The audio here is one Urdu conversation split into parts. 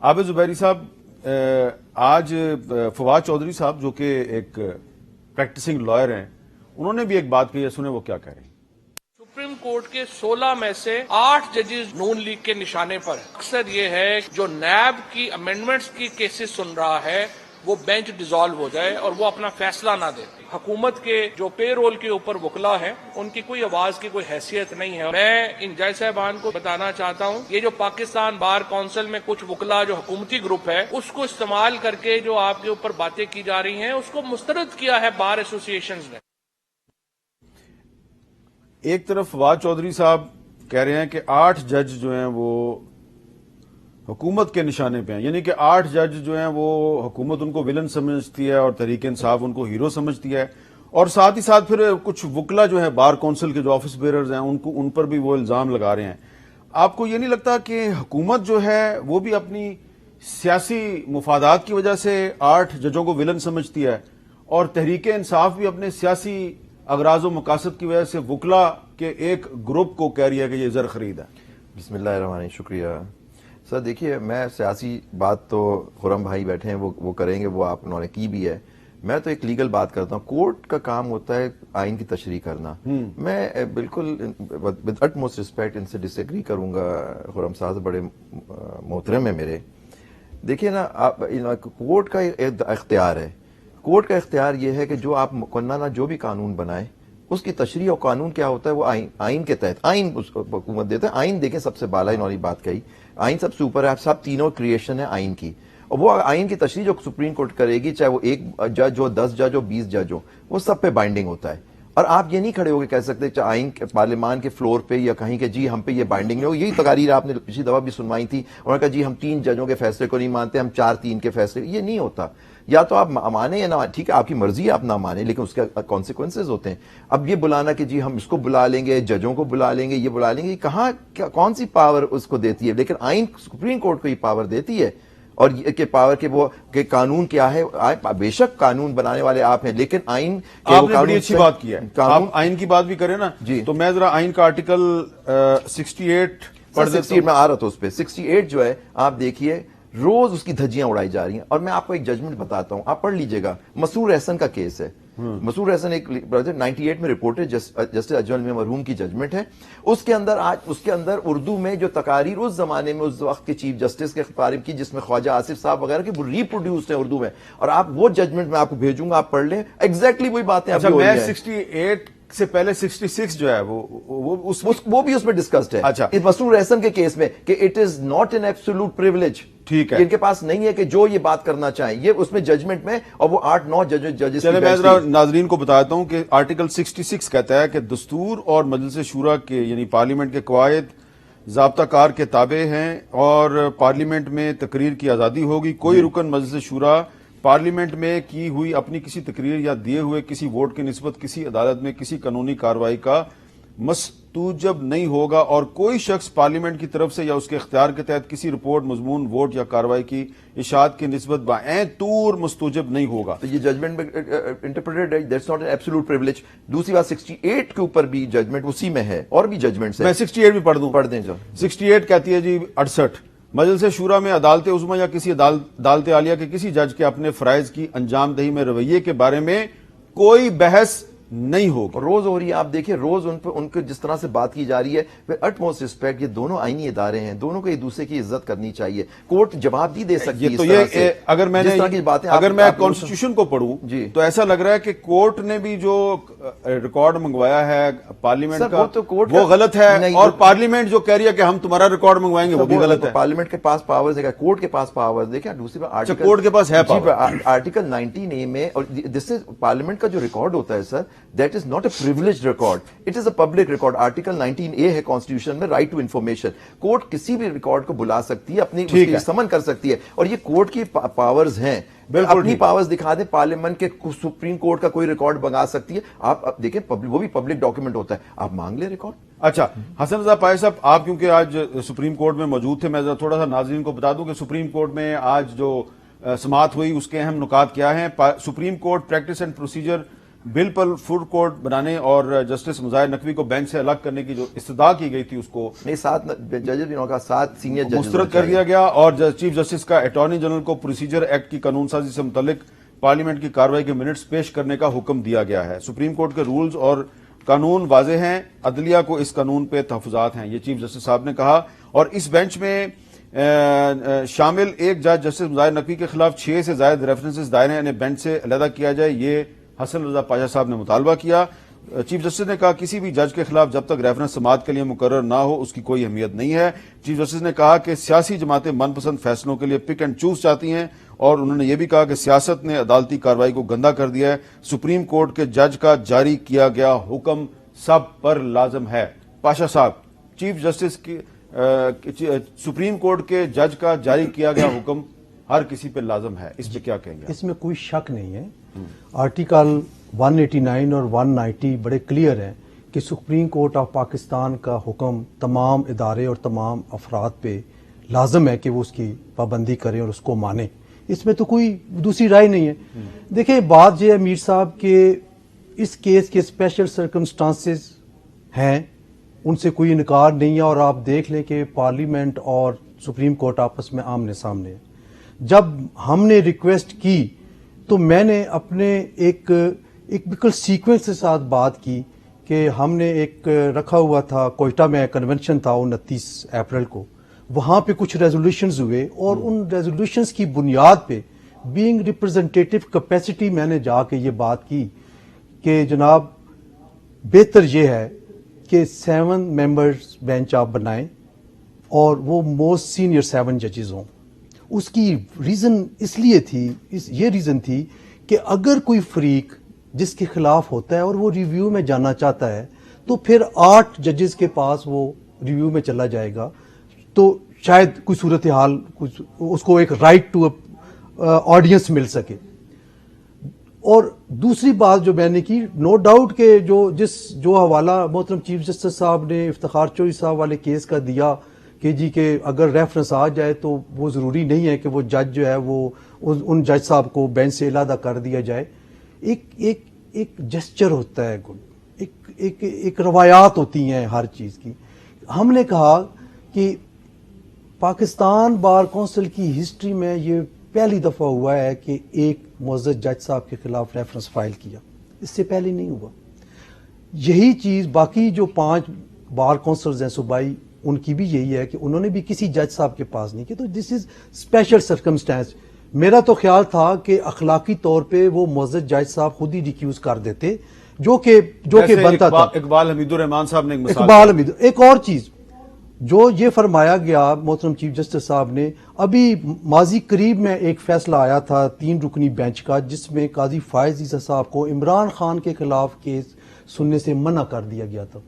عابد زبیری صاحب، آج فواد چودھری صاحب جو کہ ایک پریکٹسنگ لائر ہیں، انہوں نے بھی ایک بات کہی ہے، سنیں وہ کیا کہہ رہے ہیں۔ سپریم کورٹ کے 16 میں سے 8 ججز نون لیگ کے نشانے پر ہیں۔ اکثر یہ ہے جو نیب کی امینڈمنٹس کی کیسز سن رہا ہے وہ بینچ ڈیزالو ہو جائے اور وہ اپنا فیصلہ نہ دے۔ حکومت کے جو پے رول کے اوپر وکلا ہیں ان کی کوئی آواز کی کوئی حیثیت نہیں ہے۔ میں ان جج صاحبان کو بتانا چاہتا ہوں، یہ جو پاکستان بار کونسل میں کچھ وکلا جو حکومتی گروپ ہے اس کو استعمال کر کے جو آپ کے اوپر باتیں کی جا رہی ہیں اس کو مسترد کیا ہے بار ایسوسیشنز نے۔ ایک طرف فواد چودھری صاحب کہہ رہے ہیں کہ 8 جج جو ہیں وہ حکومت کے نشانے پہ ہیں، یعنی کہ 8 جج جو ہیں وہ حکومت ان کو ولن سمجھتی ہے اور تحریک انصاف ان کو ہیرو سمجھتی ہے، اور ساتھ ہی ساتھ پھر کچھ وکلا جو ہیں بار کونسل کے جو آفس بیئررز ہیں ان پر بھی وہ الزام لگا رہے ہیں۔ آپ کو یہ نہیں لگتا کہ حکومت جو ہے وہ بھی اپنی سیاسی مفادات کی وجہ سے 8 ججوں کو ولن سمجھتی ہے، اور تحریک انصاف بھی اپنے سیاسی اغراض و مقاصد کی وجہ سے وکلا کے ایک گروپ کو کہہ رہی ہے کہ یہ زر خرید ہے؟ بسم اللہ الرحمن الرحیم، شکریہ سر۔ دیکھیے، میں سیاسی بات تو خرم بھائی بیٹھے ہیں وہ کریں گے، وہ آپ انہوں نے کی بھی ہے۔ میں تو ایک لیگل بات کرتا ہوں۔ کورٹ کا کام ہوتا ہے آئین کی تشریح کرنا۔ میں بالکل ود اٹموسٹ ریسپیکٹ ان سے ڈس ایگری کروں گا، خرم صاحب بڑے محترم ہیں میرے۔ دیکھیے نا، کورٹ کا اختیار ہے، کورٹ کا اختیار یہ ہے کہ جو آپ مقننہ جو بھی قانون بنائیں اس کی تشریح، اور قانون کیا ہوتا ہے وہ آئین کے تحت آئین حکومت دیتا ہے۔ آئین دیکھیں سب سے بالا، انہوں نے بات کہی، آئین سب سے اوپر ہے، سب تینوں کریشن ہے آئین کی، اور وہ آئین کی تشریح جو سپریم کورٹ کرے گی، چاہے وہ 1 جج ہو، 10 جج ہو، 20 جج ہو، وہ سب پہ بائنڈنگ ہوتا ہے۔ اور آپ یہ نہیں کھڑے ہو کے کہہ سکتے چاہے آئین کے پارلیمان کے فلور پہ یا کہیں کہ جی ہم پہ یہ بائنڈنگ نہیں ہو۔ یہی تقاریر آپ نے پچھلی دفعہ بھی سنوائی تھی، انہوں نے کہا جی ہم 3 ججوں کے فیصلے کو نہیں مانتے، ہم 4-3 کے فیصلے، یہ نہیں ہوتا۔ یا تو آپ مانیں یا نہ، ٹھیک ہے آپ کی مرضی ہے، آپ نہ مانیں، لیکن اس کے کانسیکوینسز ہوتے ہیں۔ اب یہ بلانا کہ جی ہم اس کو بلا لیں گے، ججوں کو بلا لیں گے، یہ بلا لیں گے، یہ کہاں کون سی پاور اس کو دیتی ہے؟ لیکن آئین سپریم کورٹ کو یہ پاور دیتی ہے، اور یہ کہ پاور کے وہ کہ قانون کیا ہے، بے شک قانون بنانے والے آپ ہیں، لیکن آئین آپ نے بڑی اچھی بات کی ہے، آپ آئین کی بات بھی کریں نا جی، تو میں ذرا آئین کا آرٹیکل 68 پڑھ دیتا ہوں۔ میں آ رہا تھا اس پہ 68 جو ہے، آپ دیکھیے روز اس کی دھجیاں اڑائی جا رہی ہیں۔ اور میں آپ کو ایک ججمنٹ بتاتا ہوں، آپ پڑھ لیجئے گا، مسرور احسن کا کیس ہے۔ مسرور احسن ایک 98 میں رپورٹڈ جسٹس اجمل میں مرحوم کی ججمنٹ ہے۔ اس کے اندر اردو میں جو تقاریر اس زمانے میں اس وقت کے چیف جسٹس کے بارے کی، جس میں خواجہ آصف صاحب وغیرہ کی، وہ ریپروڈیوسڈ ہے اردو میں، اور آپ وہ ججمنٹ میں آپ کو بھیجوں گا، آپ پڑھ لیں، ایگزیکٹلی وہی باتیں اب ہو رہی ہیں۔ 68 سے پہلے 66 جو ہے وہ بھی اس میں ڈسکسڈ ہے۔ اچھا، مسرور احسن کے کیس میں کہ it is not an absolute privilege, ٹھیک ہے، ان کے پاس نہیں ہے کہ جو یہ بات کرنا چاہیں، یہ اس میں ججمنٹ میں، اور وہ 8-9 ججز۔ چلے میں ذرا ناظرین کو بتاتا ہوں کہ آرٹیکل 66 کہتا ہے کہ دستور اور مجلس شورا کے یعنی پارلیمنٹ کے قواعد ضابطہ کار کے تابع ہیں، اور پارلیمنٹ میں تقریر کی آزادی ہوگی۔ کوئی رکن مجلس شورا پارلیمنٹ میں کی ہوئی اپنی کسی تقریر یا دیے ہوئے کسی ووٹ کی نسبت کسی عدالت میں کسی قانونی کارروائی کا مستوجب نہیں ہوگا، اور کوئی شخص پارلیمنٹ کی طرف سے یا اس کے اختیار کے تحت کسی رپورٹ، مضمون، ووٹ یا کارروائی کی اشاعت کی نسبت بعین طور مستوجب نہیں ہوگا۔ تو یہ ججمنٹ میں انٹرپریٹڈ ہے، that's not an absolute privilege. دوسری بات 68 کے اوپر بھی ججمنٹ اسی میں ہے، اور بھی ججمنٹس ہیں، میں 68 بھی پڑھ دوں، پڑھ دیں جو 68 کہتی ہے جی 68 مجلس شورا میں عدالت عظمی یا کسی عدالت عالیہ کے کسی جج کے اپنے فرائض کی انجام دہی میں رویے کے بارے میں کوئی بحث نہیں ہوگا۔ روز ہو رہی ہے، آپ دیکھیں روز ان کو جس طرح سے بات کی جا رہی ہے، اٹ موسٹ ریسپیکٹ، یہ دونوں آئینی ادارے ہیں، دونوں کو ایک دوسرے کی عزت کرنی چاہیے۔ کورٹ جواب بھی دے سکتی ہے۔ تو یہ اگر میں کانسٹیٹیوشن کو پڑھوں تو ایسا لگ رہا ہے کہ کورٹ نے بھی جو ریکارڈ منگوایا ہے پارلیمنٹ کا وہ غلط ہے، اور پارلیمنٹ جو کہہ رہی ہے کہ ہم تمہارا ریکارڈ منگوائیں گے وہ بھی غلط ہے۔ پارلیمنٹ کے پاس پاورز ہے، کورٹ کے پاس پاورز، دیکھیں دوسری بات کورٹ کے پاس ہے آرٹیکل 19A میں، اور جس سے پارلیمنٹ کا جو ریکارڈ ہوتا ہے sir, that is not a privileged record, it is a public record. Article 19A ہے کانسٹیٹیوشن میں، رائٹ ٹو انفارمیشن۔ کورٹ کسی بھی ریکارڈ کو بلا سکتی ہے، اپنی سمن کر سکتی ہے، اور یہ کورٹ کی پاورز ہیں۔ اپنی پاورز دکھا دیں، پارلیمنٹ کے سپریم کورٹ کا کوئی ریکارڈ منگا سکتی ہے۔ آپ دیکھیں وہ بھی پبلک ڈاکیومنٹ ہوتا ہے، آپ مانگ لیں ریکارڈ۔ اچھا حسن رضا پائے صاحب، آپ کیونکہ آج سپریم کورٹ میں موجود تھے، میں تھوڑا سا ناظرین کو بتا دوں کہ سپریم کورٹ میں آج جو سماعت ہوئی اس کے اہم نکات کیا ہیں۔ Supreme court practice and procedure bill per food court بنانے اور جسٹس مظاہر نقوی کو بینچ سے الگ کرنے کی جو استدعا کی گئی تھی اس کو نہیں 7 ججز بھی انہوں کا 7 سینئر ججز مسترد کر دیا گیا، اور چیف جسٹس کا اٹارنی جنرل کو پروسیجر ایکٹ کی قانون سازی سے متعلق پارلیمنٹ کی کارروائی کے منٹس پیش کرنے کا حکم دیا گیا ہے۔ سپریم کورٹ کے رولز اور قانون واضح ہیں، عدلیہ کو اس قانون پہ تحفظات ہیں، یہ چیف جسٹس صاحب نے کہا۔ اور اس بینچ میں شامل ایک جج جسٹس مظاہر نقوی کے خلاف 6 سے زائد ریفرنسز دائر ہیں، انہیں بینچ سے علیحدہ کیا جائے، یہ حسن رضا پاشا صاحب نے مطالبہ کیا۔ چیف جسٹس نے کہا کسی بھی جج کے خلاف جب تک ریفرنس سماعت کے لیے مقرر نہ ہو اس کی کوئی اہمیت نہیں ہے۔ چیف جسٹس نے کہا کہ سیاسی جماعتیں من پسند فیصلوں کے لیے پک اینڈ چوز چاہتی ہیں، اور انہوں نے یہ بھی کہا کہ سیاست نے عدالتی کارروائی کو گندا کر دیا ہے، سپریم کورٹ کے جج کا جاری کیا گیا حکم سب پر لازم ہے۔ پاشا صاحب، چیف جسٹس کی سپریم کورٹ کے جج کا جاری کیا گیا حکم ہر کسی پہ لازم ہے، اس پہ کیا کہیں گے؟ اس میں کوئی شک نہیں ہے۔ آرٹیکل 189 اور 190 بڑے کلیئر ہیں کہ سپریم کورٹ آف پاکستان کا حکم تمام ادارے اور تمام افراد پہ لازم ہے کہ وہ اس کی پابندی کریں اور اس کو مانیں، اس میں تو کوئی دوسری رائے نہیں ہے۔ دیکھیں بات یہ ہے میر صاحب کہ اس کیس کے اسپیشل سرکمسٹانسز ہیں، ان سے کوئی انکار نہیں ہے، اور آپ دیکھ لیں کہ پارلیمنٹ اور سپریم کورٹ آپس میں آمنے سامنے ہیں۔ جب ہم نے ریکویسٹ کی تو میں نے اپنے ایک بالکل سیکوینس کے ساتھ بات کی کہ ہم نے ایک رکھا ہوا تھا کوئٹہ میں کنونشن تھا 29 اپریل کو، وہاں پہ کچھ ریزولوشنز ہوئے، اور ان ریزولوشنز کی بنیاد پہ بینگ ریپرزنٹیٹیو کیپیسٹی میں نے جا کے یہ بات کی کہ جناب بہتر یہ ہے کہ 7 ممبرز بینچ آپ بنائیں اور وہ موسٹ سینئر 7 ججز ہوں۔ اس کی ریزن اس لیے تھی، یہ ریزن تھی کہ اگر کوئی فریق جس کے خلاف ہوتا ہے اور وہ ریویو میں جانا چاہتا ہے تو پھر 8 ججز کے پاس وہ ریویو میں چلا جائے گا، تو شاید کوئی صورتحال اس کو ایک رائٹ ٹو آڈینس مل سکے۔ اور دوسری بات جو میں نے کی، نو ڈاؤٹ کہ جو حوالہ محترم چیف جسٹس صاحب نے افتخار چوہدری صاحب والے کیس کا دیا کہ جی کہ اگر ریفرنس آ جائے تو وہ ضروری نہیں ہے کہ وہ جج جو ہے وہ ان جج صاحب کو بینچ سے علیحدہ کر دیا جائے۔ ایک جسچر ہوتا ہے، ایک روایات ہوتی ہیں ہر چیز کی۔ ہم نے کہا کہ پاکستان بار کونسل کی ہسٹری میں یہ پہلی دفعہ ہوا ہے کہ ایک معزز جج صاحب کے خلاف ریفرنس فائل کیا، اس سے پہلے نہیں ہوا۔ یہی چیز باقی جو 5 بار کونسلز ہیں صوبائی، ان کی بھی یہی ہے کہ انہوں نے بھی کسی جج صاحب کے پاس نہیں کیا، تو دس از اسپیشل سرکمسٹانس۔ میرا تو خیال تھا کہ اخلاقی طور پہ وہ معزز جج صاحب خود ہی ریکیوز کر دیتے، جو کہ بنتا تھا۔ اقبال حمید الرحمان صاحب نے ایک مثال اقبال حمید، ایک اور چیز جو یہ فرمایا گیا محترم چیف جسٹس صاحب نے، ابھی ماضی قریب میں ایک فیصلہ آیا تھا 3 رکنی بینچ کا، جس میں قاضی فائز عیسیٰ صاحب کو عمران خان کے خلاف کیس سننے سے منع کر دیا گیا تھا،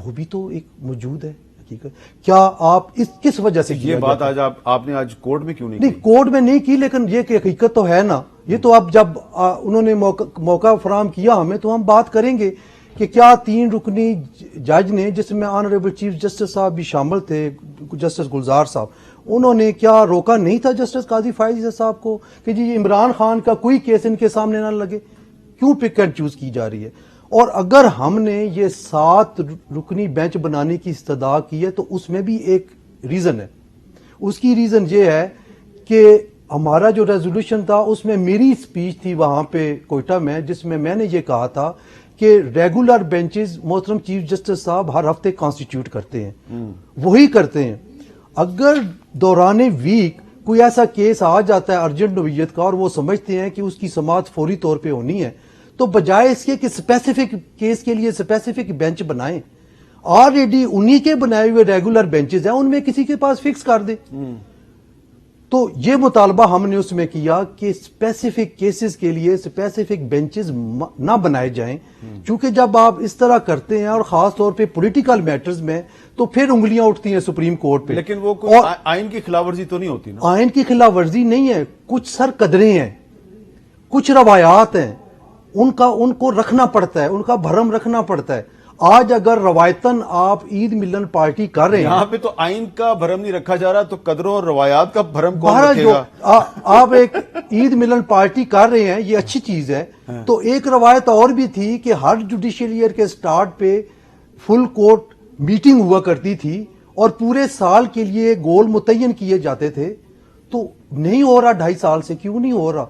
وہ بھی تو ایک موجود ہے حقیقت۔ کیا آپ اس کس وجہ سے یہ بات آج آپ نے آج کورٹ میں کیوں نہیں کی؟ کورٹ میں نہیں کی، لیکن یہ کہ حقیقت تو ہے نا، یہ تو اب جب انہوں نے موقع فراہم کیا ہمیں تو ہم بات کریں گے کہ کیا 3 رکنی جج نے، جس میں آنریبل چیف جسٹس صاحب بھی شامل تھے، جسٹس گلزار صاحب، انہوں نے کیا روکا نہیں تھا جسٹس قاضی فائز عیسیٰ صاحب کو کہ جی عمران خان کا کوئی کیس ان کے سامنے نہ لگے؟ کیوں پک اینڈ چوز کی جا رہی ہے؟ اور اگر ہم نے یہ 7 رکنی بینچ بنانے کی استدعا کی ہے تو اس میں بھی ایک ریزن ہے۔ اس کی ریزن یہ ہے کہ ہمارا جو ریزولوشن تھا اس میں میری سپیچ تھی وہاں پہ کوئٹہ میں، جس میں میں نے یہ کہا تھا کہ ریگولر بینچز محترم چیف جسٹس صاحب ہر ہفتے کانسٹیٹیوٹ کرتے ہیں، وہی کرتے ہیں۔ اگر دوران ویک کوئی ایسا کیس آ جاتا ہے ارجنٹ نوعیت کا اور وہ سمجھتے ہیں کہ اس کی سماعت فوری طور پہ ہونی ہے، تو بجائے اس کے کہ اسپیسیفک کیس کے لیے اسپیسیفک بینچ بنائیں، آلریڈی انہی کے بنائے ہوئے ریگولر بینچز ہیں، ان میں کسی کے پاس فکس کر دیں۔ تو یہ مطالبہ ہم نے اس میں کیا کہ اسپیسیفک کیسز کے لیے اسپیسیفک بینچز نہ بنائے جائیں، چونکہ جب آپ اس طرح کرتے ہیں اور خاص طور پہ پولیٹیکل میٹرز میں تو پھر انگلیاں اٹھتی ہیں سپریم کورٹ پہ۔ لیکن وہ کوئی آئین کی خلاف ورزی تو نہیں ہوتی نا؟ آئین کی خلاف ورزی نہیں ہے، کچھ سر قدریں ہیں، کچھ روایات ہیں، ان کو رکھنا پڑتا ہے، ان کا بھرم رکھنا پڑتا ہے۔ آج اگر روایتاً آپ عید ملن پارٹی کر رہے ہیں، یہاں پہ تو آئین کا بھرم نہیں رکھا جا رہا، تو قدروں اور روایات کا بھرم کون بہرحال رکھے جو گا؟ آپ ایک عید ملن پارٹی کر رہے ہیں، یہ اچھی چیز ہے. تو ایک روایت اور بھی تھی کہ ہر جوڈیشل ایئر کے سٹارٹ پہ فل کورٹ میٹنگ ہوا کرتی تھی اور پورے سال کے لیے گول متعین کیے جاتے تھے. تو نہیں ہو رہا 2.5 سال سے، کیوں نہیں ہو رہا؟